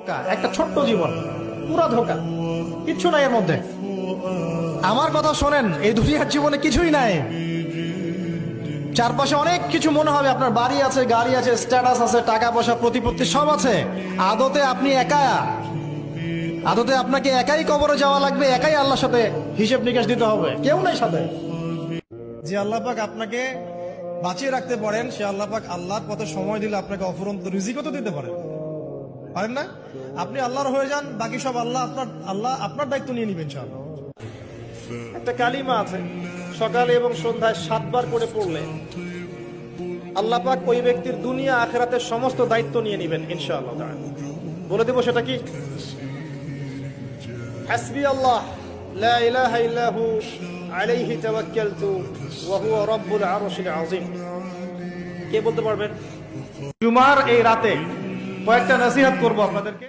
ধোঁকা, একটা ছোট্ট জীবন, পুরা ধোঁকা, কিচ্ছু নাই এর মধ্যে। আমার কথা শোনেন, এই দুনিয়ার জীবনে কিছুই নাই। চারপাশে অনেক কিছু মনে হবে, আপনার বাড়ি আছে, গাড়ি আছে, স্ট্যাটাস আছে, টাকা পয়সা, প্রতিপত্তি সব আছে। আদতে আপনি একা, আদতে আপনাকে একাই কবরে যাওয়া লাগবে, একাই আল্লাহর সাথে হিসেব নিকাশ দিতে হবে, কেউ নাই সাথে। যে আল্লাহ পাক আপনাকে বাঁচিয়ে রাখতে পারেন, সে আল্লাহ পাক আল্লাহর পথে সময় দিলে আপনাকে অফুরন্ত রিজিকও তো দিতে পারেন, পারেন না? আপনি আল্লাহর হয়ে যান, বাকি সব আল্লাহ আপনার দায়িত্ব নিয়ে নিবেন ইনশাআল্লাহ। একটা কালিমা আছে, সকালে এবং সন্ধ্যায় 7 বার করে পড়লে আল্লাহ পাক ওই ব্যক্তির দুনিয়া আখিরাতের সমস্ত দায়িত্ব নিয়ে নিবেন ইনশাআল্লাহ তাআলা। বলে দেব সেটা কি? হাসবি আল্লাহ লা ইলাহা ইল্লাহু আলাইহি তাওয়াক্কালতু ওয়া হুয়া রাব্বুল আরশিল আযীম। কে বলতে পারবেন? জুমার এই রাতে কয়েকটা নসিহত করব আপনাদেরকে।